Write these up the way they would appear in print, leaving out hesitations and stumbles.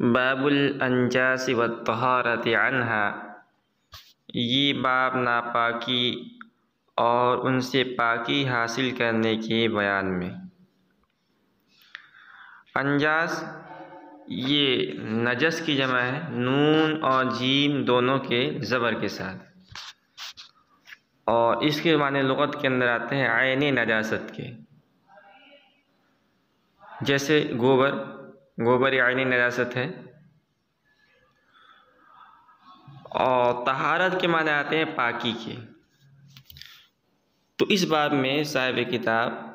बाबुल अंजास व तहारत अन्हा, ये बाब नापाकी और उनसे पाकी हासिल करने के बयान में। अंजास ये नजस की जमा है, नून और जीम दोनों के ज़बर के साथ, और इसके माने लुग़त के अंदर आते हैं आयने नजासत के। जैसे गोबर आयनी नजासत है, और तहारत के माने आते हैं पाकी के। तो इस बाब में साहिब किताब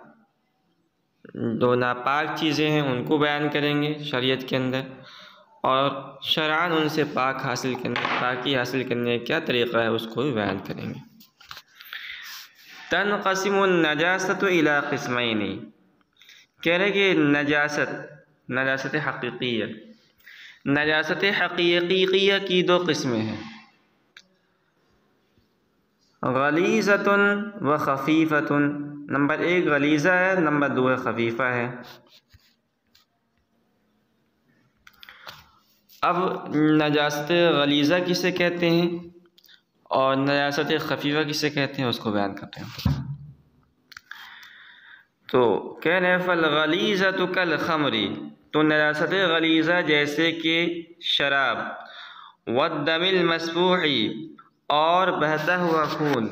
दो नापाक चीज़ें हैं उनको बयान करेंगे शरीयत के अंदर, और शरअन उनसे पाकी हासिल करने का क्या तरीक़ा है उसको भी बयान करेंगे। तनक़सिमुन नजासतु इला क़िस्मैनि, कह रहे कि नजासत हक़ीक़िया, नजासत हक़ीक़िया की दो किस्में हैं, गलीज़तुन व खफ़ीफ़तुन। नंबर एक गलीज़ा है, नंबर दो है खफ़ीफ़ा है। अब नजासत गलीज़ा किसे कहते हैं और नजासत खफ़ीफ़ा किसे कहते हैं उसको बयान करते हैं। तो कह रहे फल गलीज़तु कल खमरी, तो नजासत गलीज़ा जैसे कि शराब, वद्दमिल मस्फूही और बहता हुआ खून,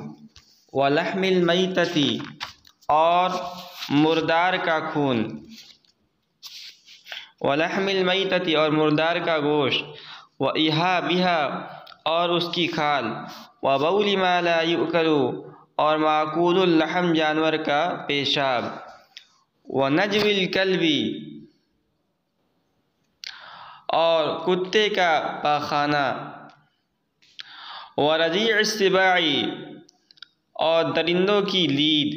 व लहमिल मैतती और मुर्दार का खून, व लहमिल मैतती और मुर्दार का गोश्त, व इहा बिहा और उसकी खाल, व बौली मा ला युकलु और माकूलुल लहम जानवर का पेशाब, व नजविल कल्बी और कुत्ते का पाखाना, व रजीअ सिबाई और दरिंदों की लीद,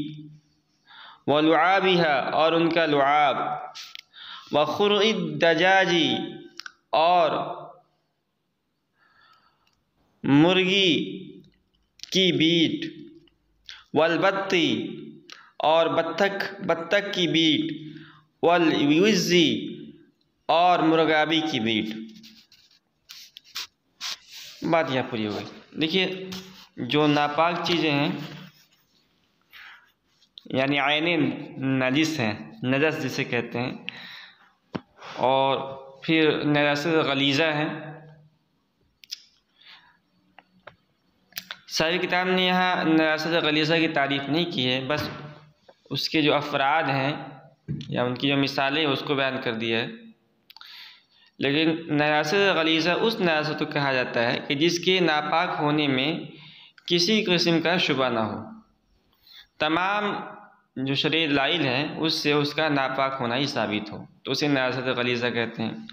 व लुआबिहा और उनका लुआब, व खुरइद दजाजी और मुर्गी की बीट, वलबत्ती और बत्तख की बीट, वलविज़्ज़ी और मुर्गाबी की बीट। बात यहाँ पूरी हो गई। देखिए, जो नापाक चीज़ें हैं यानी आयने नजिस हैं, नजस जिसे कहते हैं, और फिर नजासत गलीज़ा है। सारी किताब ने यहाँ नजासत गलीज़ा की तारीफ़ नहीं की है, बस उसके जो अफराद हैं या उनकी जो मिसालें उसको बयान कर दिया है। लेकिन नजासत गलीज़ा उस नजासत को कहा जाता है कि जिसके नापाक होने में किसी किस्म का शुबा ना हो, तमाम जो शरीअत लाइल है उससे उसका नापाक होना ही साबित हो, तो उसे नजासत गलीज़ा कहते हैं।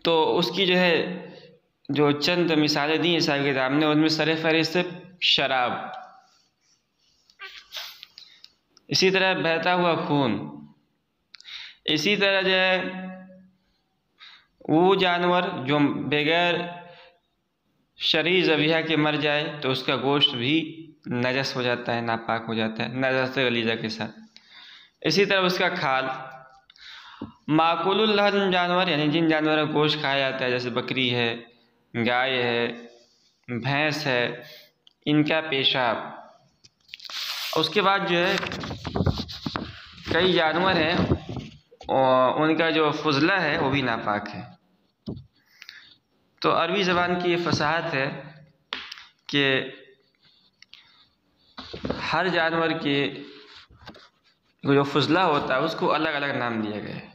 तो उसकी जो चंद मिसालें दी हैं साहिब किताब ने, उनमें सरफ़हरिस्त शराब, इसी तरह बहता हुआ खून, इसी तरह वो जानवर जो बगैर शरई ज़बीहा के मर जाए तो उसका गोश्त भी नजस हो जाता है, नापाक हो जाता है नजासत गलीज़ा के साथ। इसी तरह उसका खाल, माकुलुल लहम जानवर यानी जिन जानवरों का गोश्त खाया जाता है, जैसे बकरी है, गाय है, भैंस है, इनका पेशाब। उसके बाद कई जानवर हैं और उनका जो फुजला है वो भी नापाक है। तो अरबी ज़बान की ये फसाहत है कि हर जानवर के जो फुजला होता है उसको अलग अलग नाम दिया गया है।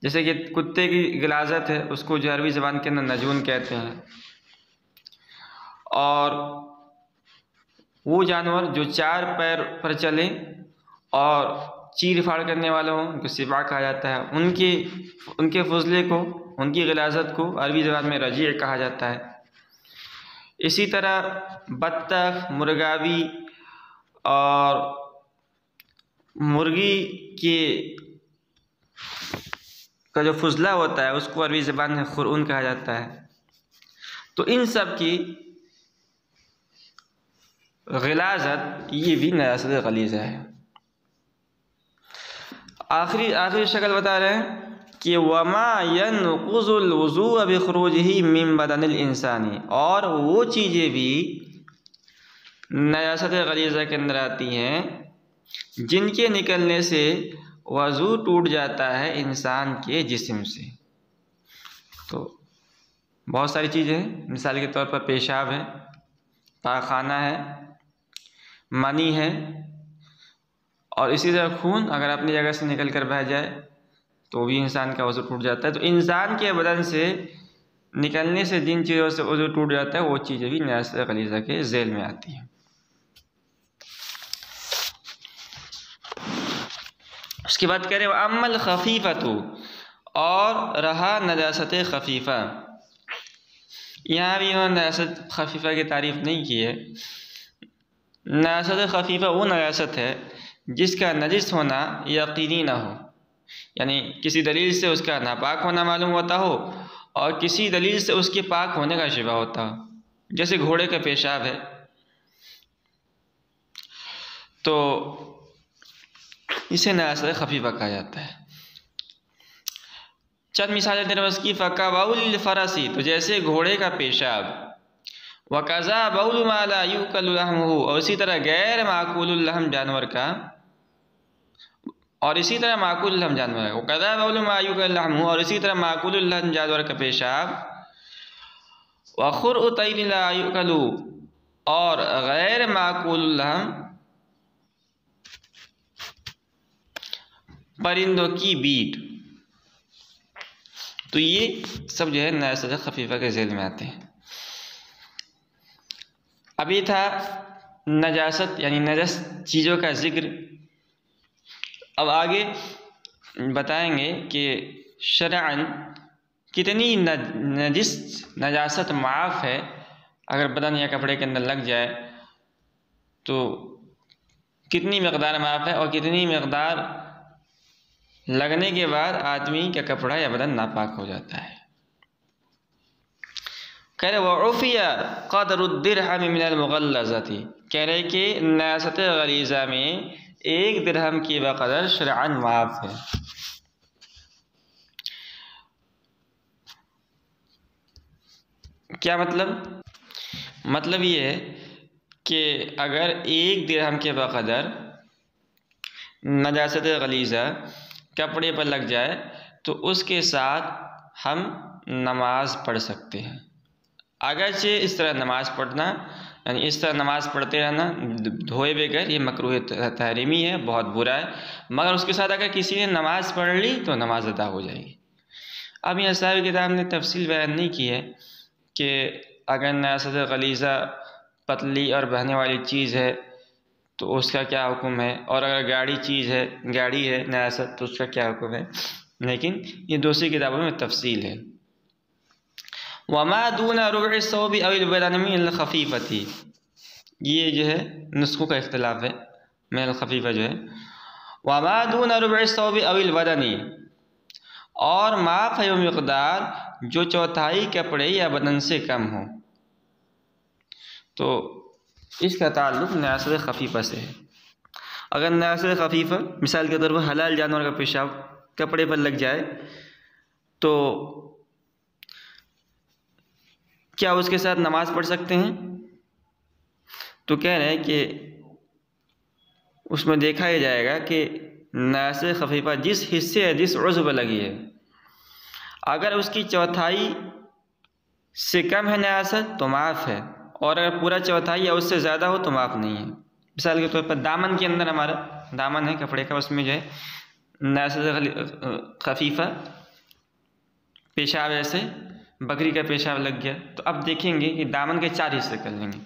जैसे कि कुत्ते की गिलाज़त है, उसको जो अरबी ज़बान के अंदर नजून कहते हैं, और वो जानवर जो चार पैर पर चले और चीर फाड़ करने वालों उनको सिबा कहा जाता है, उनके फुजले को, उनकी गिलाज़त को अरबी ज़बान में रजीअ कहा जाता है। इसी तरह बत्तख, मुर्गाबी और मुर्गी के का जो फुजला होता है उसको अरबी ज़बान में खुरउन कहा जाता है। तो इन सब की ग़िलाज़त ये भी नजासत ग़लीज़ा है। आखिरी शक्ल बता रहे हैं कि वमा यनक़ुज़ुल वुज़ू बिख़ुरूजिही मिन बदनिल इंसानी, और वो चीज़ें भी नजासत ग़लीज़ा के अंदर आती हैं जिनके निकलने से वज़ू टूट जाता है इंसान के जिस्म से। तो बहुत सारी चीज़ें हैं, मिसाल के तौर पर पेशाब है, पाखाना है, मनी है, और इसी तरह खून अगर अपनी जगह से निकल कर बह जाए तो भी इंसान का वज़ू टूट जाता है। तो इंसान के बदन से निकलने से जिन चीज़ों से वज़ू टूट जाता है वो चीज़ें भी नजासत ग़लीज़ा के झेल में आती हैं। उसके बाद कह रहे अम्मल खफ़ीफ़तु, और रहा नजासत खफ़ीफ़ा। यहाँ भी उन्होंने नजासत खफ़ीफ़ा की तारीफ़ नहीं की है। नजासत खफ़ीफ़ा वो नजासत है जिसका नजिस होना यकीनी ना हो, यानी किसी दलील से उसका नापाक होना मालूम होता हो और किसी दलील से उसके पाक होने का शिबा होता हो। जैसे घोड़े का पेशाब है तो इसे नजासत खफ़ीफ़ा कहा जाता है। चंद मिसालें देने उसकी, फ़काबाउल फ़रसी, तो जैसे घोड़े का पेशाब, वक़ज़ा बाउल मा ला युकल लहमुहु, और इसी तरह गैर माकुल लहम जानवर का, और इसी तरह माकुल लहम जानवर का, वक़ज़ा बाउल मा युकल लहमुहु, और इसी तरह माकुल लहम जानवर का पेशाब, वख़ुरउ तैर ला युकलु, और गैर माकुल लहम परिंदों की बीट। तो ये सब जो है नजासत खफ़ीफ़ा के झेल में आते हैं। अभी था नजासत यानी नजस चीज़ों का जिक्र। अब आगे बताएंगे कि शरअन कितनी नजिस नजासत माफ़ है। अगर बदन या कपड़े के अंदर लग जाए तो कितनी मक़दार माफ़ है और कितनी मक़दार लगने के बाद आदमी का कपड़ा या बदन नापाक हो जाता है। कह रहे वउफ़िया क़दरुद्दिरहम मिनल मुग़ल्लज़ति, कह रहे कि नजासत ग़लीज़ा में 1 दिरहम की बक़दर शरअन माफ़ है। क्या मतलब? मतलब ये है कि अगर 1 दिरहम के बक़दर नजासत ग़लीज़ा कपड़े पर लग जाए तो उसके साथ हम नमाज पढ़ सकते हैं। अगरचे इस तरह नमाज पढ़ना यानी इस तरह नमाज पढ़ते रहना धोए बगैर ये मकरूह तहरीमी है, बहुत बुरा है, मगर उसके साथ अगर किसी ने नमाज पढ़ ली तो नमाज अदा हो जाएगी। अब यहाँ साहिब किताब ने तफसील बयान नहीं की है कि अगर नजासत ग़लीज़ा पतली और बहने वाली चीज़ है तो उसका क्या हुक्म है, और अगर गाड़ी है नजासत तो उसका क्या हुक्म है, लेकिन ये दूसरी किताबों में तफसील है। वमा दूना रुबअ सौबि अविल बदन मिनल खफ़ीफ़ति, ये जो है नुस्खों का इख्तिलाफ है। मिनल खफ़ीफ़ा जो है वमा दूना रुबअ सौबि अविल बदनी, और माफ़ है वो मिक़दार जो 1/4 कपड़े या बदन से कम हो। तो इसका ताल्लुक़ नजासत खफ़ीफ़ा से है। अगर नजासत खफ़ीफ़ा मिसाल के तौर पर हलाल जानवर का पेशाब कपड़े पर लग जाए तो क्या उसके साथ नमाज पढ़ सकते हैं? तो कह रहे हैं कि उसमें देखा ही जाएगा कि नजासत खफ़ीफ़ा जिस हिस्से या जिस उज़्व पर लगी है, अगर उसकी 1/4 से कम है नजासत तो माफ़ है, और अगर पूरा 1/4 या उससे ज़्यादा हो तो माफ़ नहीं है। मिसाल के तौर पर दामन के अंदर हमारा दामन है कपड़े का, उसमें जो है नजासत खफ़ीफ़ा पेशाब ऐसे बकरी का पेशाब लग गया तो अब देखेंगे कि दामन के 4 हिस्से कर लेंगे,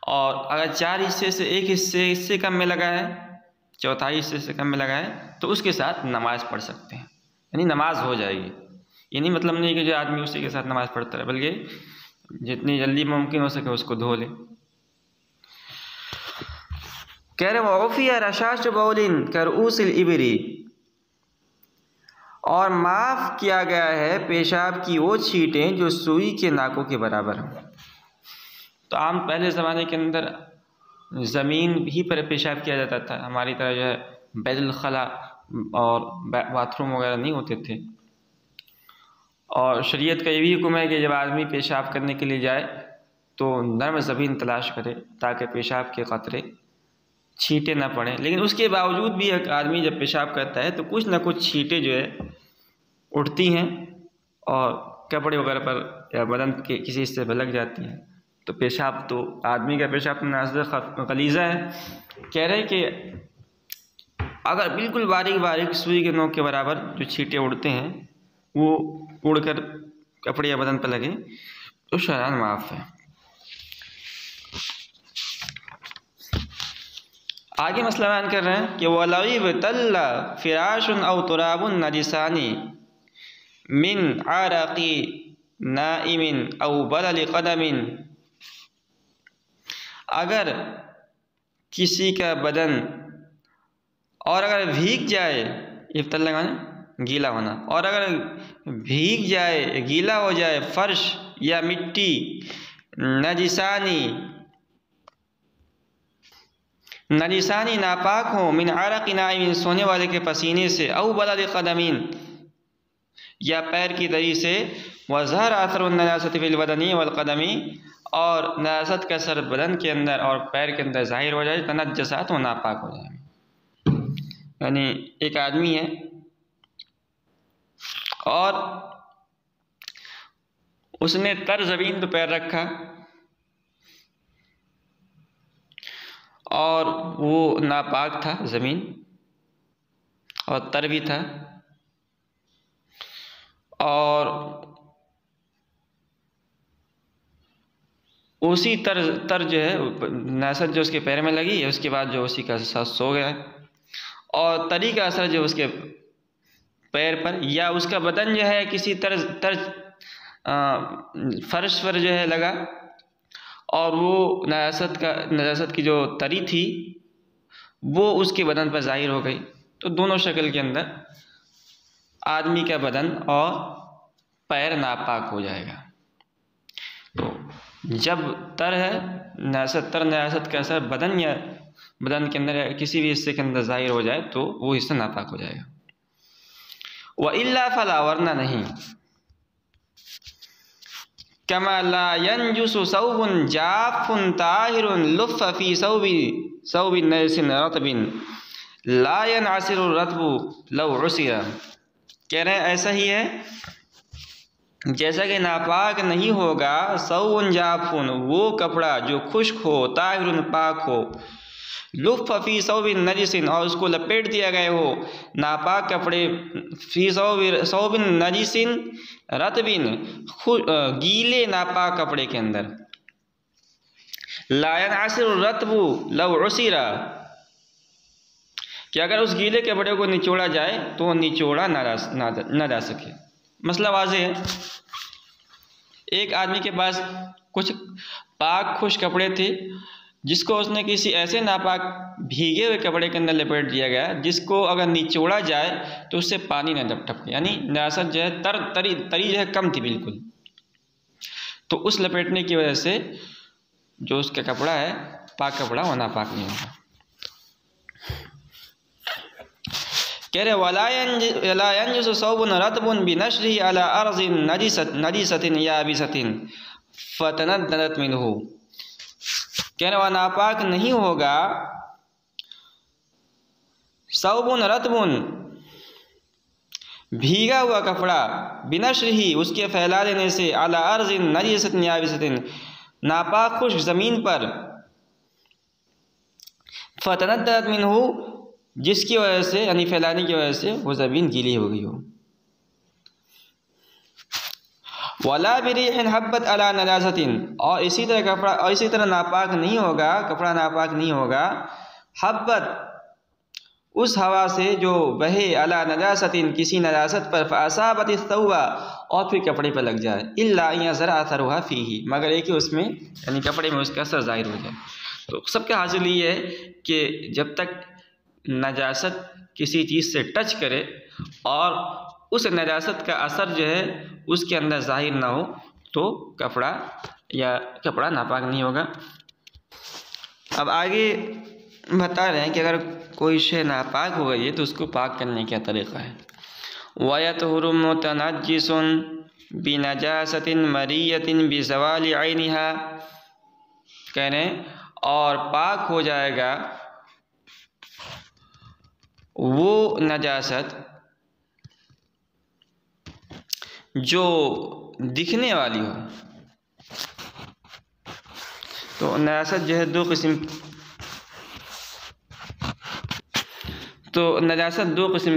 और अगर 4 हिस्से से एक हिस्से कम में लगा है, 1/4 हिस्से से कम में लगा है तो उसके साथ नमाज पढ़ सकते हैं, यानी नमाज हो जाएगी। ये नहीं मतलब नहीं कि जो आदमी उसी के साथ नमाज पढ़ता है, बल्कि जितनी जल्दी मुमकिन हो सके उसको धो ले। कह रहे वफ़िया रशाश बौलिन करऊसिल इबरी, और माफ़ किया गया है पेशाब की वो छींटें जो सुई के नाकों के बराबर हों। तो आम पहले ज़माने के अंदर ज़मीन ही पर पेशाब किया जाता था, हमारी तरह जो है बैतुल खला और बाथरूम वगैरह नहीं होते थे। और शरीयत का ये भी हुक्म है कि जब आदमी पेशाब करने के लिए जाए तो नर्म ज़मीन तलाश करे ताकि पेशाब के क़तरे छींटे ना पड़े। लेकिन उसके बावजूद भी एक आदमी जब पेशाब करता है तो कुछ ना कुछ छींटे जो है उठती हैं और कपड़े वगैरह पर या बदन के किसी हिस्से पर लग जाती हैं। तो पेशाब तो आदमी का पेशाब नाज़िर गलीज़ा है। कह रहे कि अगर बिल्कुल बारीक बारीक सुई के नोक के बराबर जो छींटे उड़ते हैं वो उड़कर कपड़े या बदन पर लगे तो शरअन माफ़ है। आगे मसला बयान कर रहे हैं कि वलईब तल्ला फ़िराशुन औ तुराबुन नजिसानी मिन आरक़ी नाइमिन औ बलल क़दमिन, अगर किसी का बदन और अगर भीग जाए, इफ्तल लगाना गीला होना, और अगर भीग जाए गीला हो जाए फर्श या मिट्टी, नजिसानी नापाक हो, मिन आरक़ी नाइमिन सोने वाले के पसीने से, औ बलल क़दमिन या पैर की तरी से, वज़हर आथरुन नजासत फिल बदनी वल क़दमी, और नजासत का असर बदन के अंदर और पैर के अंदर ज़ाहिर हो जाए, तनज्जसा तो नापाक हो जाए। यानी एक आदमी है और उसने तर ज़मीन पर पैर रखा और वो नापाक था ज़मीन और तर भी था, और उसी तर जो है नजासत जो उसके पैर में लगी, उसके बाद जो उसी का साथ सो गया, और तरी का असर जो उसके पैर पर या उसका बदन जो है किसी फर्श पर जो है लगा, और वो नजासत की जो तरी थी वो उसके बदन पर ज़ाहिर हो गई। तो दोनों शक्ल के अंदर आदमी का बदन और पैर नापाक हो जाएगा। तो जब तर है नजासत का असर बदन या बदन के अंदर किसी भी हिस्से के अंदर ज़ाहिर हो जाए तो वो हिस्सा नापाक हो जाएगा। व इल्ला फला, वरना नहीं। कमा ला यंजुसु सौबुन जाफुन ताहिरुन लुफ़ फी सौबिन नजिसिन रतबिन ला यनअसिरु रतबु लौ उसिरा। कह रहे हैं ऐसा ही है जैसा कि नापाक नहीं होगा सौबुन जाफुन, वो कपड़ा जो खुश्क हो, ताहिरुन पाक हो, लुफ़ फी सौबिन नजिसिन, और उसको लपेट दिया गया हो नापाक कपड़े, फी सौबिन नजिसिन रतबिन, गीले नापाक कपड़े के अंदर, ला यनअसिरु रतबु लौ उसिरा, कि अगर उस गीले कपड़े को निचोड़ा जाए तो निचोड़ा ना जा सके। मसला वाज़ेह है। एक आदमी के पास कुछ पाक खुश कपड़े थे जिसको उसने किसी ऐसे नापाक भीगे हुए कपड़े के अंदर लपेट दिया गया जिसको अगर निचोड़ा जाए तो उससे पानी न टपके, यानी नजासत जो है तरी जो है कम थी बिल्कुल। तो उस लपेटने की वजह से जो उसका कपड़ा है पाक कपड़ा वो नापाक नहीं होगा। कह रहे वला यंजुसु सौबुन रतबुन बिनशरिही अला अर्ज़िन नजिसतिन याबिसतिन फतनद्दत मिनहु। कह रहे वह नापाक नहीं होगा सौबुन रतबुन, भीगा हुआ कपड़ा, बिनशरिही उसके फैला देने से, अला अर्ज़िन नजिसतिन याबिसतिन नापाक खुश्क ज़मीन पर, फतनद्दत मिनहु जिसकी वजह से यानी फैलाने की वजह से वो ज़मीन गीली हो गई हो। वला बिरीहिन हब्बत अला नजासतिन, और इसी तरह नापाक नहीं होगा, कपड़ा नापाक नहीं होगा, हब्बत उस हवा से जो बहे, अला नजासतिन किसी नजासत पर, फ़असाबत इस्तौबा और फिर कपड़े पर लग जाए, इल्ला यज़रा अथरुहा फ़ीही मगर एक ही उसमें यानी कपड़े में उसका असर ज़ाहिर हो जाए। तो सबका हासिल ये है कि जब तक नजासत किसी चीज़ से टच करे और उस नजासत का असर जो है उसके अंदर ज़ाहिर ना हो तो कपड़ा नापाक नहीं होगा। अब आगे बता रहे हैं कि अगर कोई शय नापाक हो गई है तो उसको पाक करने का तरीक़ा है। वयतहुरु मुतनज्जिसुन बिनजासतिन मरियतिन बिज़वालि ऐनिहा, कह रहे हैं और पाक हो जाएगा वो नजासत जो दिखने वाली हो। तो नजासत जो है दो किस्म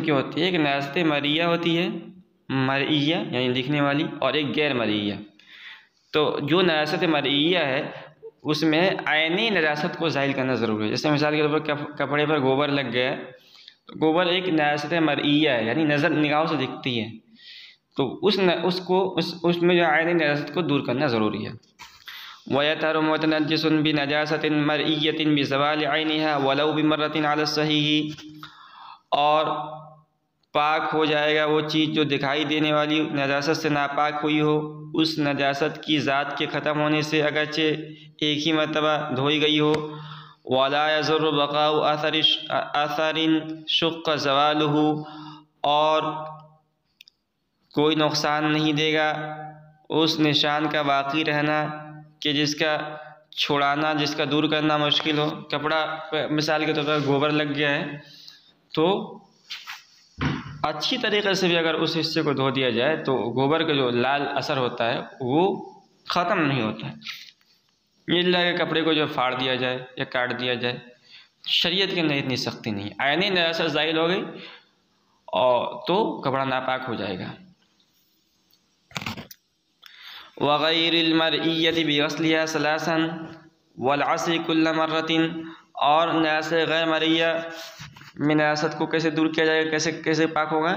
की होती है। एक नजासत मरिया होती है, मरिया यानी दिखने वाली, और एक गैर मरिया। तो जो नजासत मरिया है उसमें आयनी नजासत को ज़ाहिर करना ज़रूरी है। जैसे मिसाल के तौर पर कपड़े पर गोबर लग गया, तो गोबर एक नजासत मरिया है, यानी नज़र निगाहों से दिखती है। तो उसमें जो आयनी नजासत को दूर करना ज़रूरी है। वयतहुरु मुतनज्जिसुन बिनजासतिन मरियतिन बिज़वालि ऐनिहा वलौ बिमर्रतिन अला सहीह, और पाक हो जाएगा वो चीज़ जो दिखाई देने वाली नजासत से नापाक हुई हो, उस नजासत की ज़ात के ख़त्म होने से अगरचे एक ही मरतबा धोई गई हो। वला यज़ुर्रु बक़ाउ अथरिन शुक़्क़ ज़वालुहु, और कोई नुकसान नहीं देगा उस निशान का बाकी रहना कि जिसका छुड़ाना, जिसका दूर करना मुश्किल हो। कपड़ा मिसाल के तौर पर गोबर लग गया है तो अच्छी तरीक़े से भी अगर उस हिस्से को धो दिया जाए तो गोबर का जो लाल असर होता है वो ख़त्म नहीं होता है। ये लगे कपड़े को जो फाड़ दिया जाए या काट दिया जाए, शरीयत के अंदर इतनी सख्ती नहीं। आयनी नजासत ज़ाहिर हो गई और तो कपड़ा नापाक हो जाएगा। वग़ैरिल मरइय्यति बिग़स्लिहा सलासन वल अस्रि कुल्ल मर्रतिन, और नजासत गैर मरिया में नजासत को कैसे दूर किया जाएगा, कैसे पाक होगा।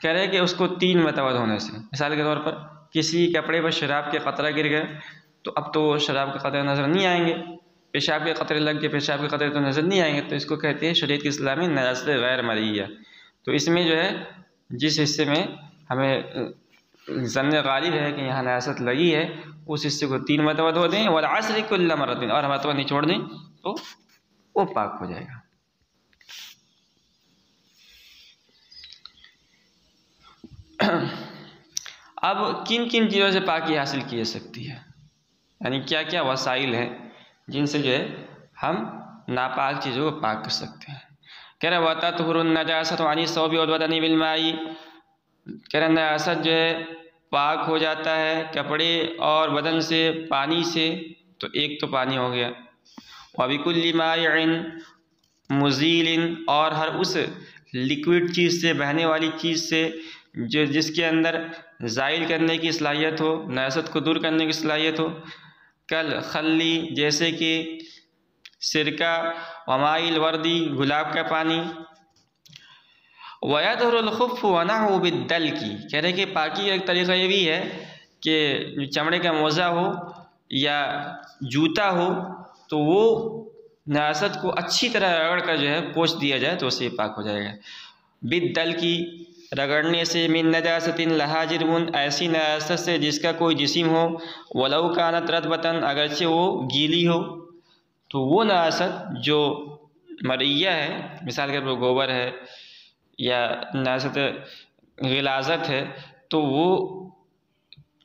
कह रहे हैं कि उसको 3 मरतबा धोने से। मिसाल के तौर पर किसी कपड़े पर शराब के कतरा गिर गए तो अब तो शराब के कतरे नज़र नहीं आएंगे, पेशाब के कतरे लग गए, पेशाब के कतरे तो नज़र नहीं आएंगे। तो इसको कहते हैं शरीयत के इस्लाम में नजासत गैर मरिया। तो इसमें जो है जिस हिस्से में हमें ज़न्न गालिब है कि यहाँ नजासत लगी है उस हिस्से को 3 मरतबा धो दें, वल अस्रि कुल्ल मर्रतिन, और मरतबा निचोड़ दें तो वो पाक हो जाएगा। अब किन किन चीज़ों से पाकी हासिल की जा सकती है, यानी क्या क्या वसाइल हैं जिनसे जो है हम नापाक चीज़ों को पाक कर सकते हैं। कह रहे वततहुरुन नजासत अनि सौबि वल बदनि बिल माई, कह रहे नजासत जो है पाक हो जाता है कपड़े और बदन से पानी से। तो एक तो पानी हो गया, व बिकुल्लि माइइन मुज़ीलिन, और हर उस लिक्विड चीज़ से, बहने वाली चीज़ से जो जिसके अंदर ज़ाइल करने की सलाहियत हो, नजासत को दूर करने की सलाहियत हो। कल खल्ली, जैसे कि सिरका, वमाइल वर्दी, गुलाब का पानी। वयतहुरुल खुफ़्फ़ु व नहु बिद्दल की, कह रहे कि पाकी का एक तरीक़ा ये भी है कि चमड़े का मोज़ा हो या जूता हो तो वो नजासत को अच्छी तरह रगड़ कर जो है पोंछ दिया जाए तो उससे पाक हो जाएगा। बिद्दल की, रगड़ने से, मिन नजासतिन लहा जिर्मुन, ऐसी नजासत से जिसका कोई जिस्म हो, वलौ कानत रतबतन, अगरचे वो गीली हो। तो वो नजासत जो मरिया है, मिसाल के तौर पर गोबर है या नजासत गिलाज़त है, तो वो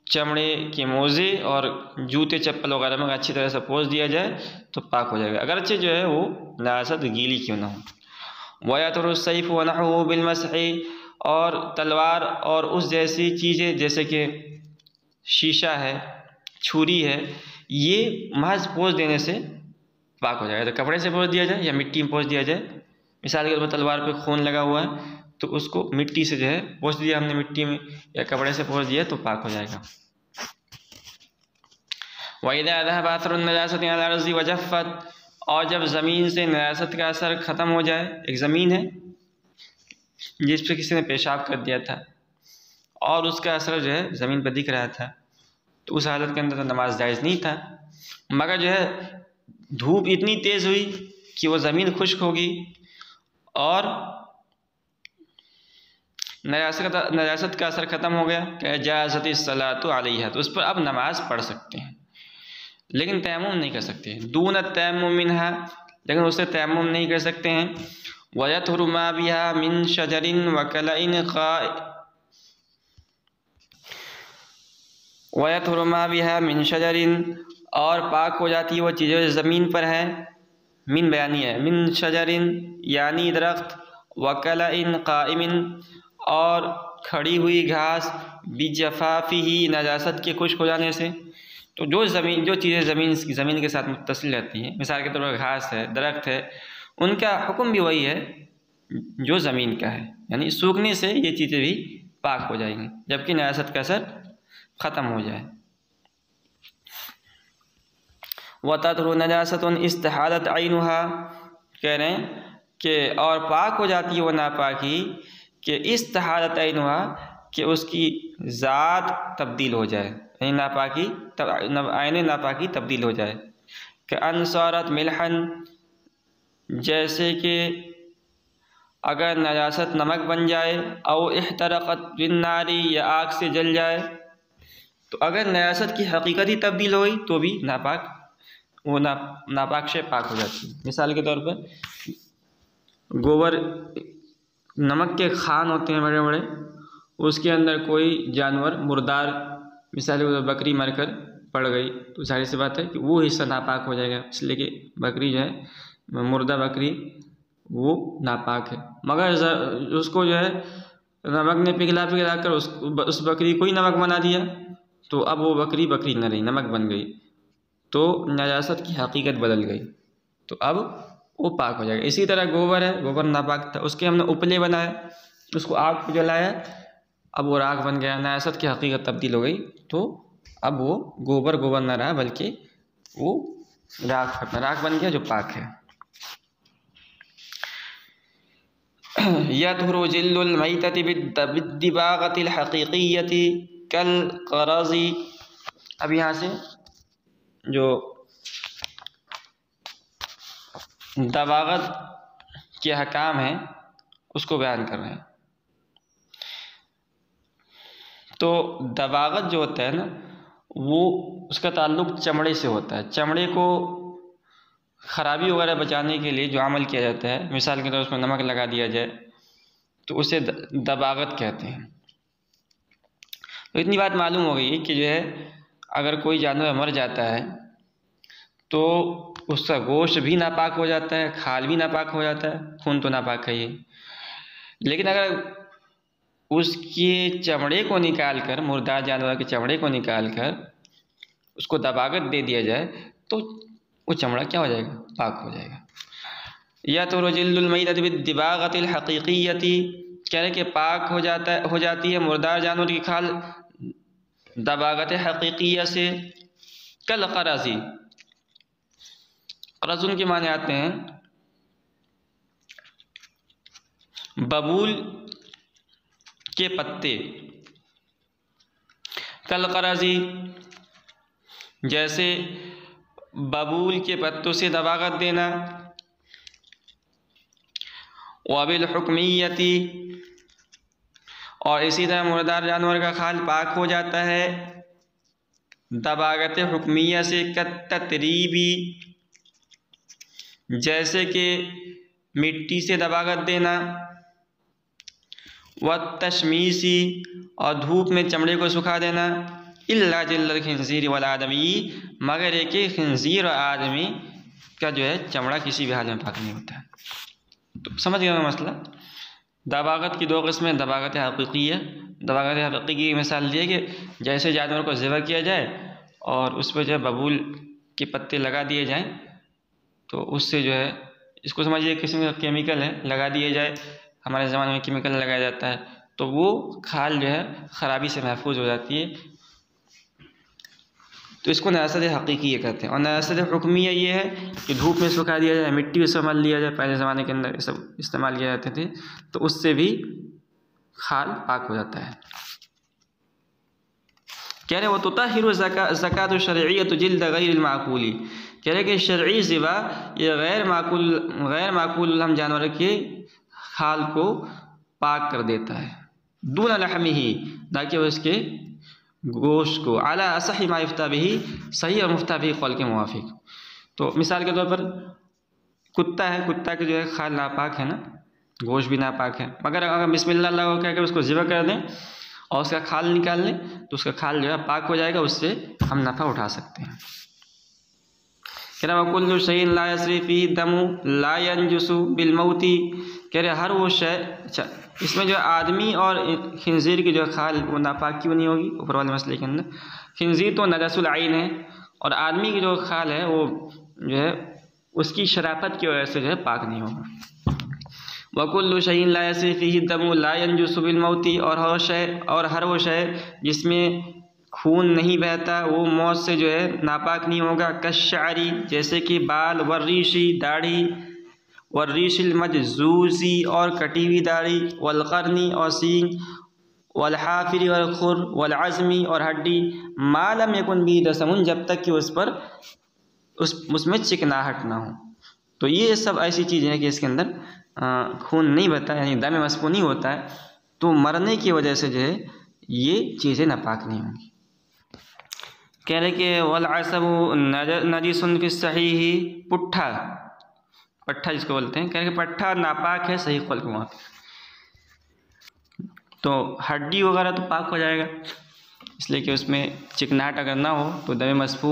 चमड़े के मोज़े और जूते चप्पल वगैरह में अच्छी तरह से पोंछ दिया जाए तो पाक हो जाएगा, अगरचे जो है वो नजासत गीली क्यों ना हो। वयतहुरु सैफ़ व नहवुहु बिल मसही, और तलवार और उस जैसी चीज़ें जैसे कि शीशा है, छुरी है, ये महज पोंछ देने से पाक हो जाएगा। तो कपड़े से पोंछ दिया जाए या मिट्टी में पोंछ दिया जाए। मिसाल के तौर पर तलवार पे खून लगा हुआ है तो उसको मिट्टी से जो है पोंछ दिया हमने, मिट्टी में या कपड़े से पोंछ दिया तो पाक हो जाएगा। वइज़ा ज़हब असरुन नजासति अला अर्ज़ि वजफ़्फ़त, और जब ज़मीन से नजासत का असर ख़त्म हो जाए, एक ज़मीन है जिस पर किसी ने पेशाब कर दिया था और उसका असर जो है ज़मीन पर दिख रहा था, तो उस हालत के अंदर तो नमाज जायज़ नहीं था, मगर जो है धूप इतनी तेज़ हुई कि वो ज़मीन खुश्क होगी और नजासत का असर ख़त्म हो गया, क्या जाज़त सलातु अलैहा, तो उस पर अब नमाज पढ़ सकते हैं, लेकिन तयम्मुम नहीं कर सकते। दून तयम्मुम मिनहा, लेकिन उससे तयम्मुम नहीं कर सकते हैं। वयतहुरु मा बिहा मिन शजरिन व कलइन वयतहुरु मा बिहा मिन शजरिन, और पाक हो जाती है वो चीज़ें ज़मीन पर है। मिन बयानी है, मिन शजरिन यानी दरख्त, वकलइन काइमिन, और खड़ी हुई घास, बिजफ़ाफ़िही नजासत के खुश्क हो जाने से। तो जो चीज़ें ज़मीन के साथ मुत्तसिल रहती हैं, मिसाल के तौर पर घास है, दरख्त है, उनका हुक्म भी वही है जो ज़मीन का है, यानी सूखने से ये चीज़ें भी पाक हो जाएंगी जबकि नजासत का असर ख़त्म हो जाए। वततहु नजासतुन इस्तहालत ऐनुहा, कह रहे हैं कि और पाक हो जाती है वो नापाकी कि इस्तहालत ऐनुहा, कि उसकी ज़ात तब्दील हो जाए, यानी नापाकी आयने नापाकी तब्दील हो जाए। कि अनसारत मिल्हन, जैसे कि अगर नजासत नमक बन जाए, और इहतरक़त बिन्नारी, या आग से जल जाए। तो अगर नजासत की हकीकत ही तब्दील हो गई तो भी नापाक से पाक हो जाती है। मिसाल के तौर पर गोबर, नमक के खान होते हैं बड़े बड़े, उसके अंदर कोई जानवर मुर्दार, मिसाल के तौर पर बकरी मरकर पड़ गई, तो जाहिर सी बात है कि वो हिस्सा नापाक हो जाएगा, इसलिए कि बकरी जो है, मुर्दा बकरी, वो नापाक है। मगर उसको जो है नमक ने पिघला कर उस बकरी को ही नमक बना दिया, तो अब वो बकरी न रही, नमक बन गई, तो नजासत की हकीकत बदल गई, तो अब वो पाक हो जाएगा। इसी तरह गोबर है, गोबर नापाक था, उसके हमने उपले बनाए, उसको आग पर जलाया, अब वो राख बन गया, नजासत की हकीकत तब्दील हो गई, तो अब वो गोबर न रहा, बल्कि वो राख बन गया जो पाक है। यतहुरु जिल्दुल मैतति बिद्दिबागतिल हकीकियति कल क़राज़ी। अब यहाँ से जो दबागत के हकाम हैं उसको बयान कर रहे हैं। तो दबागत जो होता है ना, वो उसका ताल्लुक़ चमड़े से होता है। चमड़े को ख़राबी वगैरह बचाने के लिए जो अमल किया जाता है, मिसाल के तौर पर उसमें नमक लगा दिया जाए, तो उसे दबागत कहते हैं। तो इतनी बात मालूम हो गई कि जो है अगर कोई जानवर मर जाता है तो उसका गोश्त भी नापाक हो जाता है, खाल भी नापाक हो जाता है, खून तो नापाक है ही। लेकिन अगर उसके चमड़े को निकाल कर, मुर्दार जानवर के चमड़े को निकाल कर उसको दबागत दे दिया जाए, तो वो चमड़ा क्या हो जाएगा, पाक हो जाएगा। या तो रजिल्लुल मैतति बिद्दिबागतिल हकीकियति, कह रहे कि पाक हो जाती है मुर्दार जानवर की खाल दबागत हकीकिया से। कल क़राज़ी, क़राज़ुन के माने आते हैं बबूल के पत्ते। कल क़राज़ी, जैसे बबूल के पत्तों से दबागत देना। वबिल हुक्मियती, और इसी तरह मुर्दार जानवर का खाल पाक हो जाता है दबागत हुक्मिया से। कत्तरीबी, जैसे कि मिट्टी से दबागत देना। व तशमीसी, और धूप में चमड़े को सुखा देना। इल्ला जिल्लल खिंज़ीर वल आदमी, मगर एक खिंज़ीर और आदमी का जो है चमड़ा किसी भी हाल में पाक नहीं होता है। तो समझ गए मसला। दबागत की दो किस्में, दबागत हकीकिया। दबागत हकीकी की मिसाल दी है कि जैसे जानवर को ज़िबह किया जाए और उस पर जो है बबूल के पत्ते लगा दिए जाएं, तो उससे जो है, इसको समझिए किस्म का केमिकल है, लगा दिए जाए, हमारे ज़माने में केमिकल लगाया जाता है, तो वो खाल जो है ख़राबी से महफूज हो जाती है। तो इसको नजासत हकीकी कहते हैं। और नजासत हुक्मिया ये है कि धूप में सुखा दिया जाए, मिट्टी से मल लिया जाए, पहले ज़माने के अंदर ये सब इस्तेमाल किए जाते थे, तो उससे भी खाल पाक हो जाता है। कह रहे वो तुताहिरु ज़कातु शरइय्यतु जिल्द गैरिल माक़ूली, कह रहे कि शरई ज़िबा ये गैर माकूल हम जानवर के खाल को पाक कर देता है, दून लहमिही, ना कि उसके गोश्त को, अला असही मा युफ्ता बिही, सही और मुफ्ता बिही कौल के मुवाफिक। तो मिसाल के तौर पर कुत्ता है, कुत्ता के जो है खाल नापाक है ना, गोश्त भी नापाक है, मगर अगर बिस्मिल्लाह अल्लाह को कहकर उसको ज़िबा कर दें और उसका खाल निकाल लें तो उसका खाल जो है पाक हो जाएगा, उससे हम नफ़ा उठा सकते हैं। कह रहा वकुल्लु शैइन ला यसरी फीही दमु ला यंजुसु बिल मौती, कह रहे हर वो शय, अच्छा इसमें जो आदमी और खिंजीर की जो खाल वो नापाक क्यों नहीं होगी, ऊपर वाले मसले के अंदर। खिंजीर तो नजसुल आइन है और आदमी की जो खाल है वो जो है उसकी शराफत की वजह से जो है पाक नहीं होगा। वकुल्लु शैइन ला यसरी फीही दमु ला यंजुसु बिल मौती, और हर वो शय जिसमें खून नहीं बहता वो मौत से जो है नापाक नहीं होगा। कश्शारी, जैसे कि बाल, वर्रीशी, दाढ़ी, वर्रीशिल मजजूजी और कटी हुई दाढ़ी, वलकरनी और सींग, वलहाफिरी और खुर, वलअज़मी और हड्डी, मालम यकुन बी दसमुन, जब तक कि उस पर उसमें चिकनाहट ना हो। तो ये सब ऐसी चीज़ें हैं कि इसके अंदर खून नहीं बहता, यानी दम मस्फू नहीं होता है, तो मरने की वजह से जो है ये चीज़ें नापाक नहीं होंगी। कह रहे कि वल असबु नजिसुन फी सहीही, पट्ठा जिसको बोलते हैं, कह रहे कि पट्ठा नापाक है सही कौल के वहाँ, तो हड्डी वगैरह तो पाक हो जाएगा, इसलिए कि उसमें चिकनाहट अगर ना हो तो दम मस्फू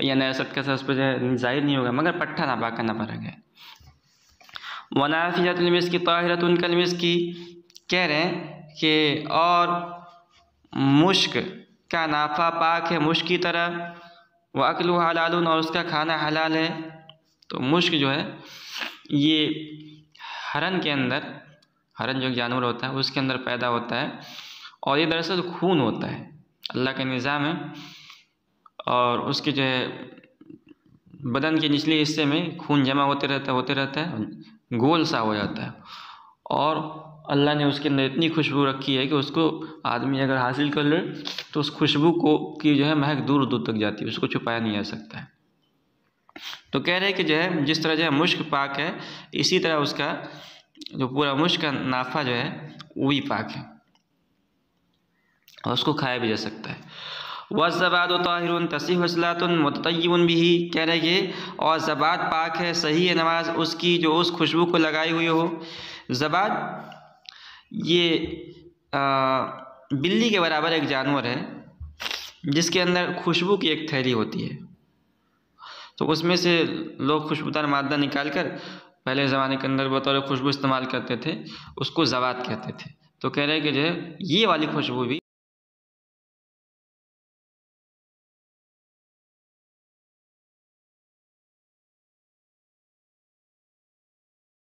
या नजासत का उस पर जो है ज़ाहिर नहीं होगा, मगर पट्ठा नापाक करना पड़ेगा। वनाफियतुल मिस्की ताहिरतुन कल मिस्की, कह रहे हैं कि और मुश्क का नाफा पाक है मुश्क की तरह, व अकलु हलालुन, और उसका खाना हलाल है। तो मुश्क जो है ये हरन के अंदर, हरन जो जानवर होता है उसके अंदर पैदा होता है, और ये दरअसल खून होता है, अल्लाह का निज़ाम है, और उसके जो है बदन के निचले हिस्से में खून जमा होते रहता है, गोल सा हो जाता है, और अल्लाह ने उसके अंदर इतनी खुशबू रखी है कि उसको आदमी अगर हासिल कर ले तो उस खुशबू की जो है महक दूर दूर तक जाती है, उसको छुपाया नहीं जा सकता है। तो कह रहे हैं कि जो है जिस तरह जो है मुश्क पाक है, इसी तरह उसका जो पूरा मुश्क का नाफा जो है वो भी पाक है और उसको खाया भी जा सकता है। वज़बाद ताहिरुन तसीह वसलातुन मुततय्यिबुन बिही, कह रहे हैं और ज़बाद पाक है, सही है नमाज उसकी जो उस खुशबू को लगाई हुई हो। ज़बाद ये बिल्ली के बराबर एक जानवर है जिसके अंदर खुशबू की एक थैली होती है, तो उसमें से लोग खुशबूदार मादा निकाल कर पहले ज़माने के अंदर बतौर खुशबू इस्तेमाल करते थे, उसको ज़बाद कहते थे। तो कह रहे हैं कि जो है ये वाली खुशबू भी